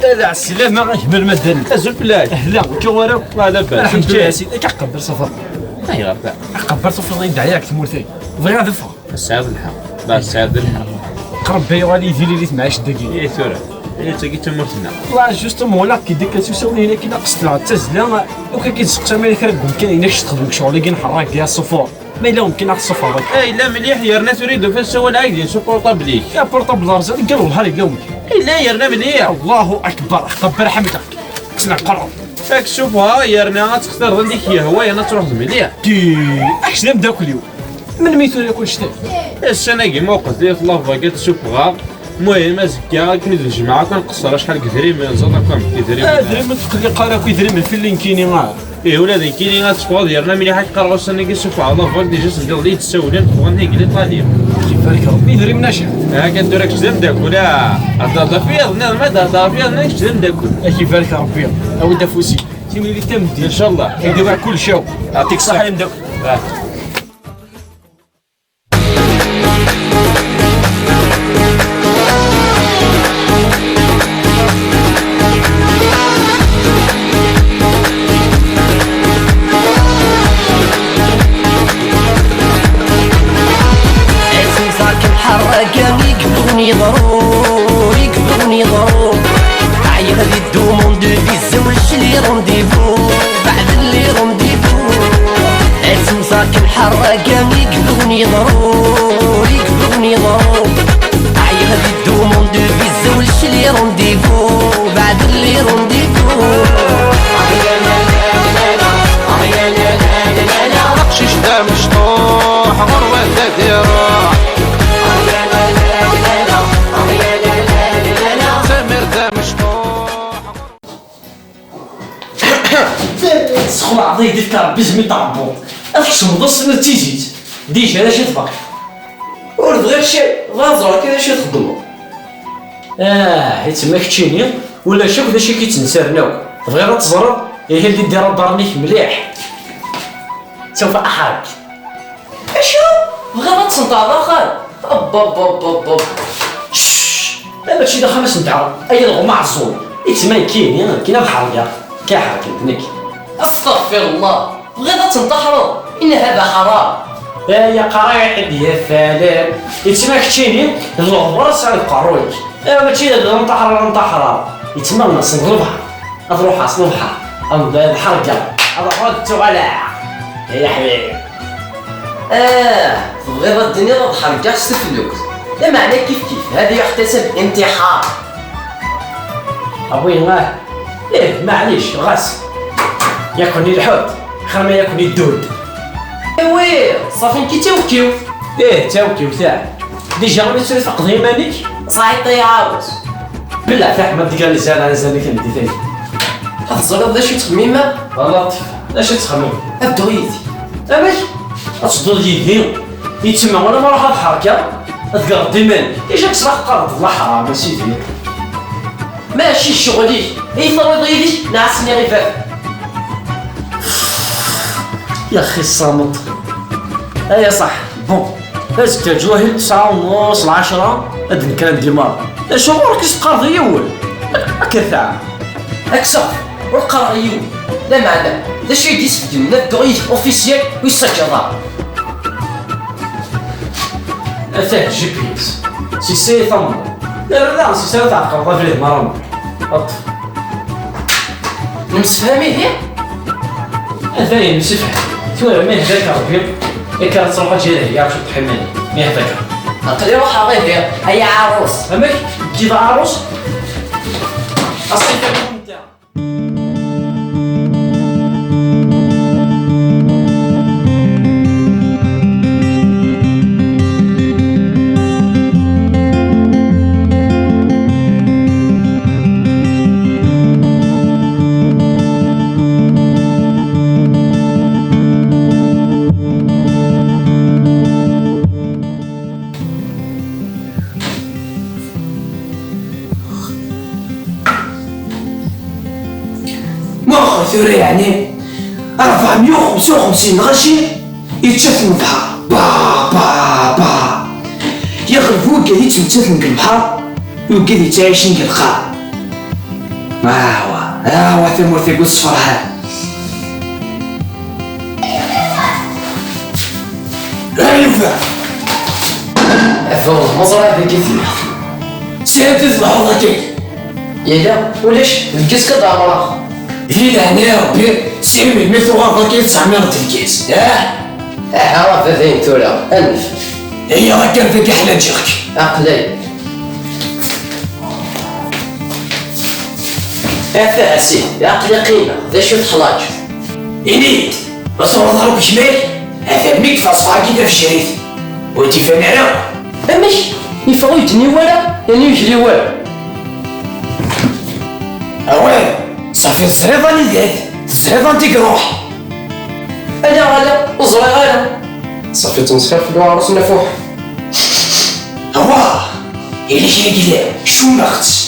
لا السلامة غنكمل مدن ازول بلاك لا كوارو لا لاباس الحمد لله سيدي كقبر صفر اي غير كقبر صفر الله يدعي لك تمورتي بغي غادي فوق السعد الحق لا السعد الحق قرب بيا غادي يدير لي معاش دقيقة اي ثورة اي تاكي تمورتنا والله جوستومون ولا كي ديك كتوساوني هنا كي قصت لها التزلة لو كان كيتسقسى مالك راه بامكانك تخدم شغل كي نحرك كاع الصفور ما الا ممكن ناخذ الصفار اي لا مليح يرنا تريد فاش هو العايدين سو بورطابليك يا بورطابل رزق قالوا نهار يقومك اي لا يرنا مليح الله اكبر كبر حمدك كسنا قرب راك شوفها يرنا تختار غنديك هي هوايه انا تروح مليح كي اش نبدا كل يوم من ميتو ياكل شتا السنه كيما قلت لي في لافا كتشوفها المهم ازكا كنت الجماعه كنقصر شحال كثري من زاد كم كثري درهم تقول لي قرا كيدرهم في اللي كاينين ايه ولادي كاينين غتشوفوا ديالنا ملي حيت قراو السنه كيشوفوا على لافا ديجا سجل لي تساولين خواني قال لي طالب كيفاش ربي درهم ناشف كندير راك شدام داكل هضر فيا ما هضر فيا انا شدام داكل كيفاش ربي او دافوسي تيملي لي تمدي ان شاء الله كيدير كل شيء يعطيك الصحه نبداو يقبلوني ضرور عايا غادي دومون دو فيزا واش لي رونديفو بعد اللي رونديفو اسم ساكن حراقة يقبلوني ضرور عايا غادي دومون دو فيزا واش لي رونديفو بعد اللي رونديفو شيش دا مشطوح غروة ديروح سخو عطيه ديك ربي زمي طابور افشم نص تيجيت ديجا علاش تبقى ولد غير شي غازور كذا شي تخدمو حيت ما كتشيني ولا شوف دا شي كيتنسرناو تبغي تزرب هي اللي دير برنيك مليح سوف احرق اشو بغينا تصنطع داخل اب لا ماشي داخل باش نتعاون اي الغمع الزول يتما كاين بحرقه كاحرق بنك استغفر الله بغينا تنتحروا ان هذا حرام يا قرايح يا فلان يتما كتشيني الغبر سال قرويك ماشي ننتحر يتما نص البحر اروح اصل البحر الحرقه اروح التغلع يا حبيبي بغينا الدنيا تضحك كاع تستفلوك لا معنى كيف هذا يحتسب انتحار ابوي معليش غاس ياكلني الحوت خير ما ياكلني الدود وي صافي كي توكيو تاوكيو تاع ديجا غادي تسولي تقضي مانيك صايط يعاود بالله فاح ما تلقى لي زال كندي ثاني هتزرب ذا شي تخميمه والله اش تخمم ابدو يدي اماش اصدر يدي يتسمى وانا ما راح الحركه تلقى ديمان ديجا تصرح قرض الله حرام اسيدي ماشي شغلي اي فرض يدي نعسني غير فات يا اخي الصامت ايا صح بون هاز كتجوهي 9:30 10 هاد الكلام ديما شو راك تقرض يول كثا اكسر والقرعيو لا معنى ذا شي ديس لا دوغي اوفيسيال ويسجل فيه جي بي اس سي سي ثم لا سي سي تاع قرضه فيه مرام اطف نمسفهمي هي هذا نسفه توالي ما يهداك ربي كانت صراحة جايه يا شو تحملني ما يهداك نقدر نروح غير هي عروس فهمك تجيب عروس اصلا انت ثوري يعني 455 غاشي يتشاف من البحر با يغرفو قاعد يتمثل من البحر وقاعد يتعايشين كالقاع هو ثمور ثقو الصفرحة. أيوة والله مزرعة ذيك فيها سير تذبح وضعك. يلا ولاش الكيس كدعمرة إلا هنا ربي سير من مثل غرضك 900 الكيس. عرف ذين تورا ألف هي راك كان فيك حلا جيرك. عقلي أفاسي عقلي قيمة ذا شو تحلاج إنيت أصور ضرب شمال هذا ميت فاصفاكي في الشريف وانتي فين على أمش يفوتني ولا يعني يجري ولا أوان صافي الصريضة اللي قاد الصريضة انتي روح. أنا غلا وزري غلا صافي تنسخر في الوعرس نفوح هوا إلي شي قلال شو ناخدش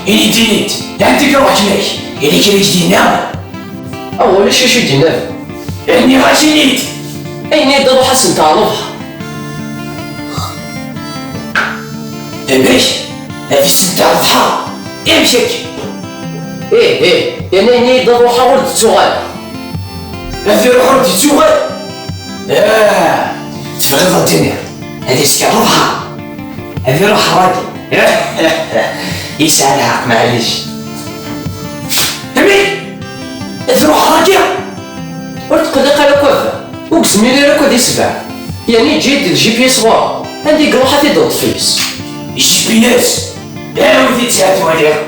إلي دينيت انتي روح جماك إلي كريك دينا أول شي شو دينا إني غاشي نيت أين يدلو حسن تعرفها باش هذي السنة الضحى امشيك يعني أين يدلو حاول تسوغل هذي روح ردي تسوغل تفرغ الدنيا هذي سكر الضحى هذي روح راقي يسعى الحق معليش همي هذي روح راقية وتقلق على كوفا وقسمي لي راك ودي سبع يعني جيد الجي بي اس واه عندي قروحة تضغط فيس الجي بي اس ودي تساعد عليها.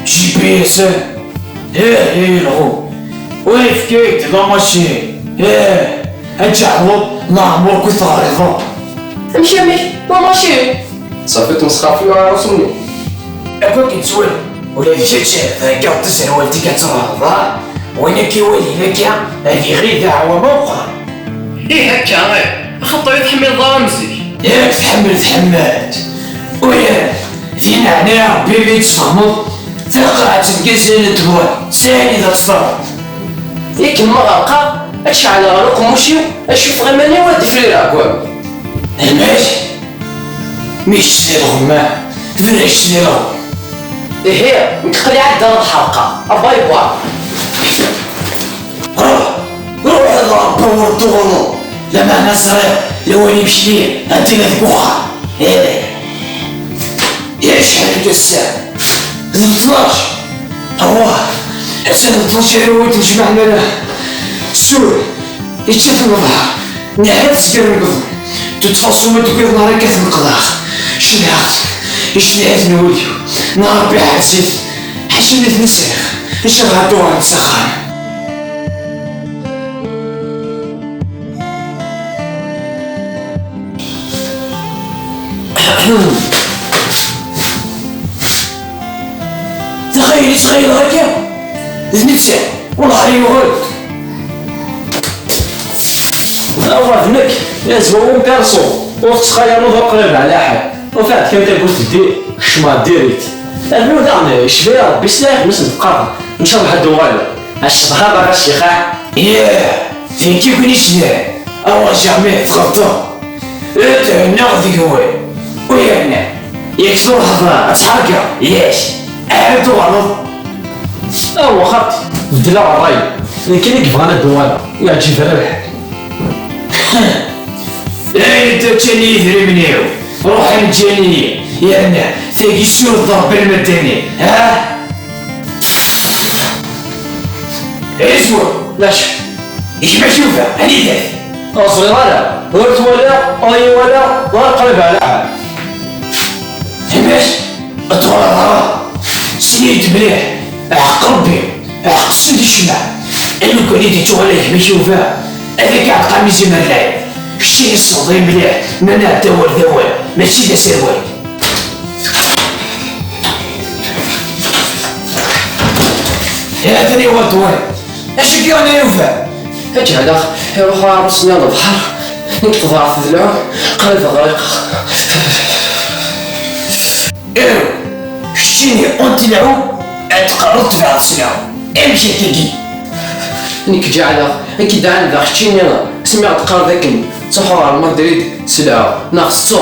جي بي اس الغو وين فكيت لا ماشي أجعلو نعمر كثار امشي امشي وماشي صافي تمسخر في الوعرس مني أكون كنتسول ولا جيتش هكا تسأل والدي كترضى وين كيولي لك هذه غير دعوة موقع. هكا غير خطو يتحمل ضرامزي ياك تحملت ويا فينا هنا ربي بيتفهمو تقع تنقزل تبغى سالي ذا تصدر ياك المغرقة اش على غلق ومشيو اشوف غير ماني واد فرير عكوام الماشي مش تسلي الغمام تفرش تسلي الغمام هي نتقلي عدة الحلقة باي باي روح اضرب بور طغنو لما انا صغير لو يمشي ليه انت لا تبوخا يا شحال كسام 12 هو حسن 12 رويت نجمعنا له سور يتشاف الوضع نعرف سكر القضم تتخصم تقول نهار كاث القضاء شنعت نوليو نهار بي حسيت حشمت نسيخ نشغل دوار نسخان تخيل هكا نفسي والله يغلط أول فنك لازم هو بيرسو وتخيل نظر قريب على حد وفات كم قلت دير شما ديريت المهم دعني شبيه ربي سلاح مسد القرن ان شاء الله حدو غايب الصحابة غا الشيخ فين كيكوني سلاح أول جامع تغطى ناخذ قوي ويانا يكسر الحضرة تحركة ياش عادو غلط هو خط بدلا الراي لكن يبغانا الدوالة يعجب الربح انت تاني يدري منيو روح نجاني يانا تلاقي السور الضرب المدني اسمه لاش يجمع شوفه هني ذاك أصلي غالا ورت ولا أي ولا قريب على حد تماش اطول سنيت مليح عقب بي عق سندي الشمع انا كون يدي توالي يجمع شوفه هذاك عق قميصي مرلاي شتي الصدي مليح منا دوال ماشي دا سروال هذا هو الدوال اش كيانا يوفى هاجي على يروح عرسنا البحر نتقضى في ذلوع قلب غريق ايوا تشيني اونتلعو اتقرضت في عصير امشي كيكي نيك جعله اكيد عندها خشيني انا سمعت قال ذاك صحوا على مدريد سلعه ناقصو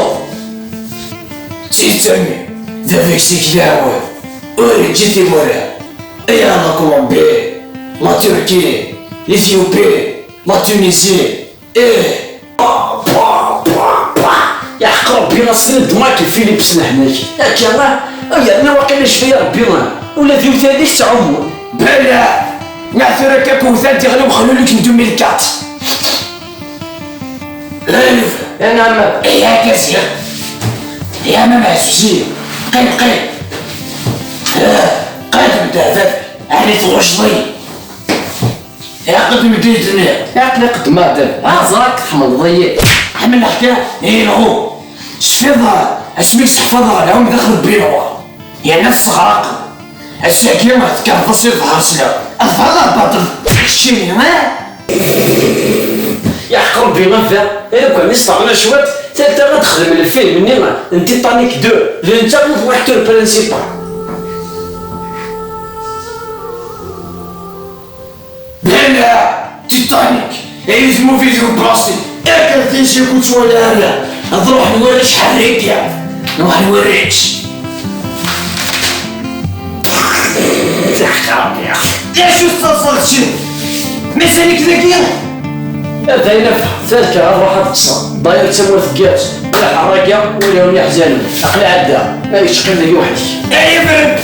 تيتامي ذا سيك دعوة وري جيتي مورا ايا لا كولومبي لا تركي الاثيوبي لا تونسي ايه يا حق ربي السند مايكل فيليبس هناك ياك يلاه انا واقيلاش فيا ربي ولا ذي وثالث تاع عمو بلا نعثرك كوثان تغلب خلو لك ندومي الكات لا يوفى انا ما يا كاسير يا ماما عزوزية قيم قادم دافاف علي تغشضي يا قدم ديدني ياك نقد ما دار زراك تحمل ضيع حمل حكا ايه نغو شفضها اسميك تحفظها لهم دخل بينوا يا نفس غراق الساكية ما تكون تصير ظهر سلا أظهر باطل الشيني ما يا حق ربي ما فيها الا كان نسمع شوات ثالثه غتخدم الفيلم مني انت طانيك 2 اللي انت واحد برينسيبال لا تيتانيك ايز موفي ذو بلاصتي اكل تنشي كنت ولا انا نروح نوريك شحال هيك نروح نوريك يا شو استصغرت شنو مازالك ذكية هذا ينفع ثالثه غنروح نتصل داير تسمى ثقات ولا حراكه ولا هم يحزنوا عقل عدا ما يشقل لي وحدي اي فرق